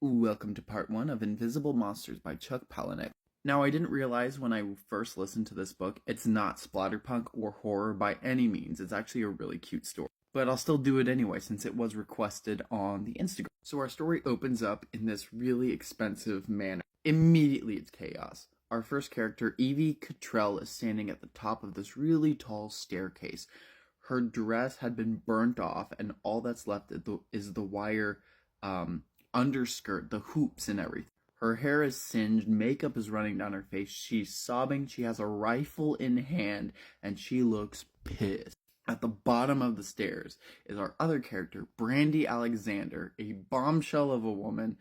Welcome to part 1 of Invisible Monsters by Chuck Palahniuk. Now, I didn't realize when I first listened to this book, it's not splatterpunk or horror by any means. It's actually a really cute story. But I'll still do it anyway since it was requested on the Instagram. So our story opens up in this really expensive manner. Immediately it's chaos. Our first character, Evie Cottrell, is standing at the top of this really tall staircase. Her dress had been burnt off and all that's left is the wire, underskirt, the hoops and everything. Her hair is singed, makeup is running down her face, she's sobbing, she has a rifle in hand, and she looks pissed. At the bottom of the stairs is our other character, Brandy Alexander, a bombshell of a woman,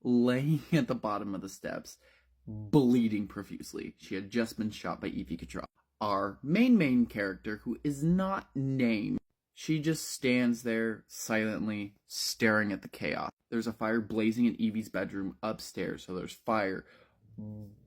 laying at the bottom of the steps, bleeding profusely. She had just been shot by Evie Cottrell. Our main character, who is not named, she just stands there silently staring at the chaos. There's a fire blazing in Evie's bedroom upstairs, so there's fire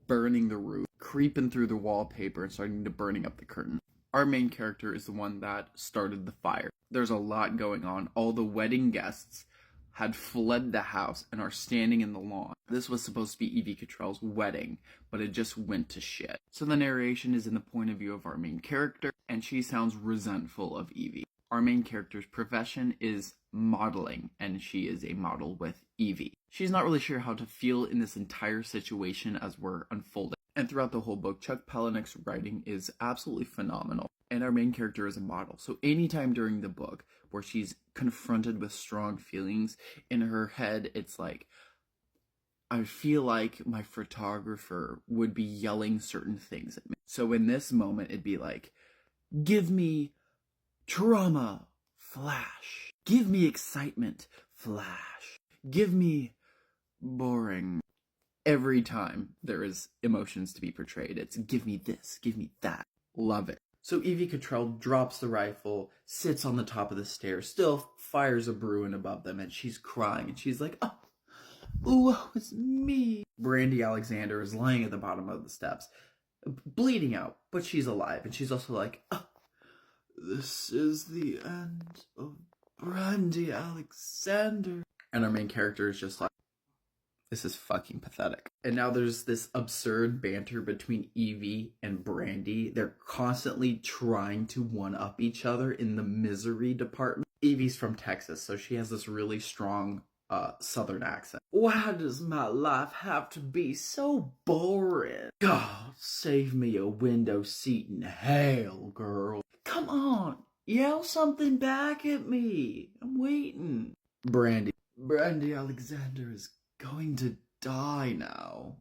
burning the roof, creeping through the wallpaper and starting to burning up the curtain. Our main character is the one that started the fire. There's a lot going on. All the wedding guests had fled the house and are standing in the lawn. This was supposed to be Evie Cottrell's wedding, but it just went to shit. So the narration is in the point of view of our main character, and she sounds resentful of Evie. Our main character's profession is modeling, and she is a model with Evie. She's not really sure how to feel in this entire situation as we're unfolding. And throughout the whole book, Chuck Palahniuk's writing is absolutely phenomenal. And our main character is a model. So anytime during the book where she's confronted with strong feelings, in her head, it's like, I feel like my photographer would be yelling certain things at me. So in this moment, it'd be like, give me trauma, flash. Give me excitement, flash. Give me boring. Every time there is emotions to be portrayed, it's give me this, give me that. Love it. So Evie Cottrell drops the rifle, sits on the top of the stairs, still fires a brewing above them, and she's crying, and she's like, oh, it's me. Brandy Alexander is lying at the bottom of the steps, bleeding out, but she's alive, and she's also like, this is the end of Brandy Alexander. And our main character is just like, this is fucking pathetic. And now there's this absurd banter between Evie and Brandy. They're constantly trying to one-up each other in the misery department. Evie's from Texas, so she has this really strong southern accent. Why does my life have to be so boring? God, save me a window seat in hell, girl. Come on, yell something back at me. I'm waiting. Brandy Alexander is going to die now.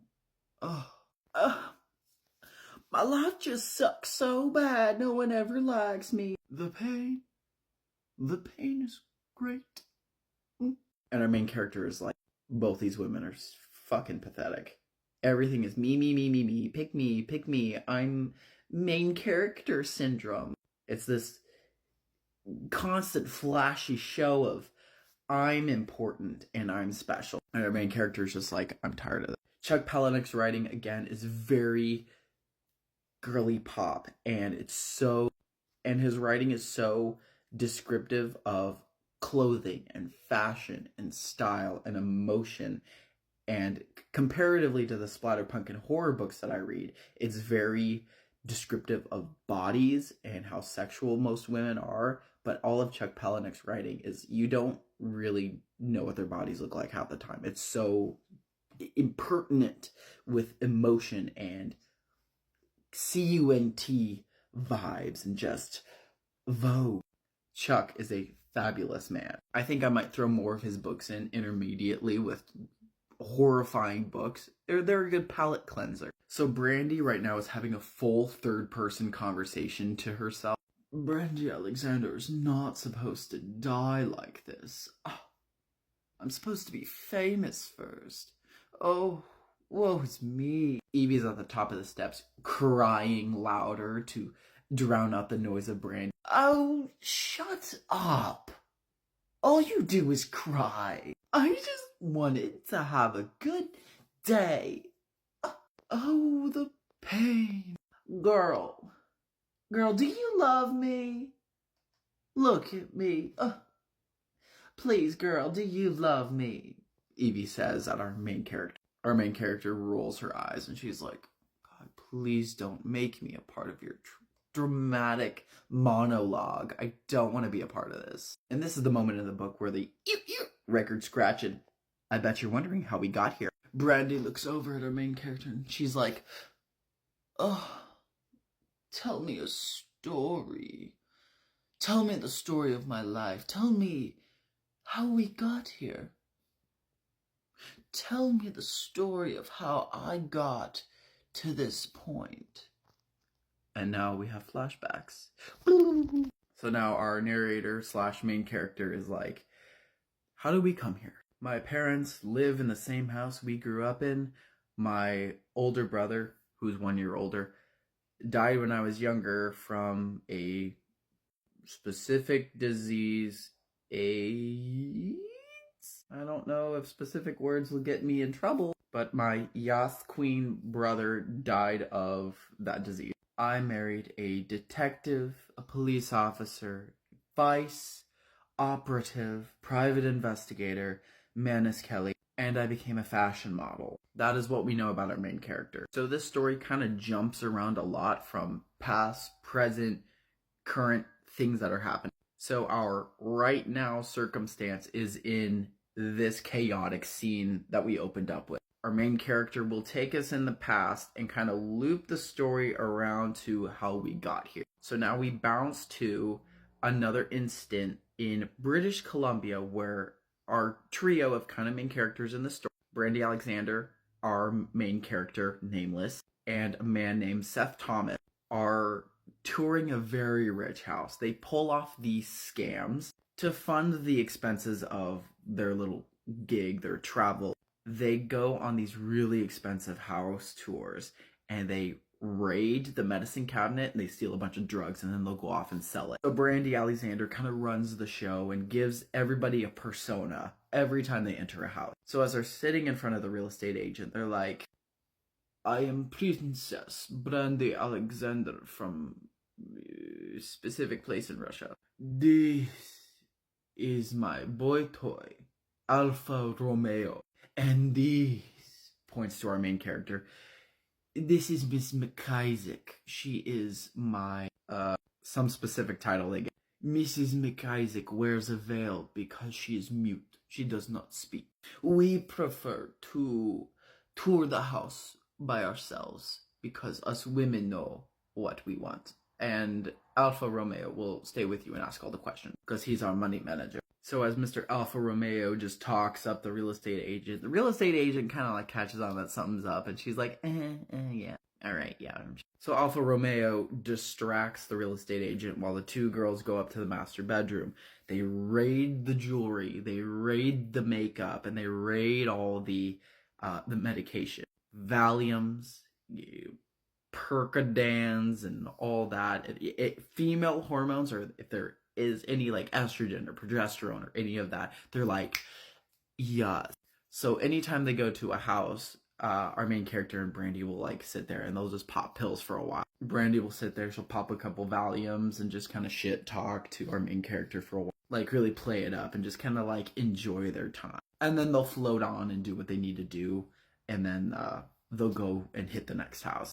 My life just sucks so bad. No one ever likes me. The pain is great. And our main character is like, both these women are fucking pathetic. Everything is me, pick me. I'm main character syndrome. It's this constant flashy show of I'm important and I'm special. And our main character is just like, I'm tired of it. Chuck Palahniuk's writing, again, is very girly pop. And his writing is so descriptive of clothing and fashion and style and emotion. And comparatively to the splatterpunk and horror books that I read, it's very descriptive of bodies and how sexual most women are. But all of Chuck Palahniuk's writing is, you don't really know what their bodies look like half the time. It's so impertinent with emotion and CUNT vibes and just Vogue. Chuck is a fabulous man. I think I might throw more of his books in intermediately with horrifying books. They're a good palate cleanser. So Brandy right now is having a full third-person conversation to herself. Brandy Alexander is not supposed to die like this. I'm supposed to be famous first. Oh, woe is me. Evie's at the top of the steps, crying louder to drown out the noise of Brandy. Oh, shut up. All you do is cry. I just wanted to have a good day. Oh, the pain. Girl, do you love me? Look at me. Please, girl, do you love me? Evie says at our main character. Our main character rolls her eyes and she's like, God, please don't make me a part of your dramatic monologue. I don't want to be a part of this. And this is the moment in the book where the record scratching. I bet you're wondering how we got here. Brandy looks over at our main character and she's like, oh, tell me a story. Tell me the story of my life. Tell me how we got here. Tell me the story of how I got to this point. And now we have flashbacks. So now our narrator / main character is like, how did we come here? My parents live in the same house we grew up in. My older brother, who's 1 year older, died when I was younger from a specific disease, AIDS? I don't know if specific words will get me in trouble, but my Yas Queen brother died of that disease. I married a detective, a police officer, vice operative, private investigator, Manus Kelly, and I became a fashion model. That is what we know about our main character. So this story kind of jumps around a lot from past, present, current things that are happening. So our right now circumstance is in this chaotic scene that we opened up with. Our main character will take us in the past and kind of loop the story around to how we got here. So now we bounce to another instant in British Columbia where our trio of kind of main characters in the story, Brandy Alexander, our main character, Nameless, and a man named Seth Thomas, are touring a very rich house. They pull off these scams to fund the expenses of their little gig, their travel. They go on these really expensive house tours and they raid the medicine cabinet and they steal a bunch of drugs and then they'll go off and sell it. So Brandy Alexander kind of runs the show and gives everybody a persona every time they enter a house. So as they're sitting in front of the real estate agent, they're like, I am Princess Brandy Alexander from a specific place in Russia. This is my boy toy, Alfa Romeo. And this, points to our main character, this is Miss McIsaac. She is my, some specific title they get. Mrs. McIsaac wears a veil because she is mute. She does not speak. We prefer to tour the house by ourselves because us women know what we want. And Alfa Romeo will stay with you and ask all the questions because he's our money manager. So as Mr. Alfa Romeo just talks up the real estate agent, the real estate agent kind of like catches on that something's up and she's like, yeah, all right, yeah. So Alfa Romeo distracts the real estate agent while the two girls go up to the master bedroom. They raid the jewelry, they raid the makeup, and they raid all the medication. Valiums, Percodans, and all that. Female hormones, or if there is any like estrogen or progesterone or any of that, they're like, yes. So anytime they go to a house, our main character and Brandy will like sit there and they'll just pop pills for a while. Brandy will sit there, she'll pop a couple Valiums and just kind of shit talk to our main character for a while. Like really play it up and just kind of like enjoy their time. And then they'll float on and do what they need to do. And then they'll go and hit the next house.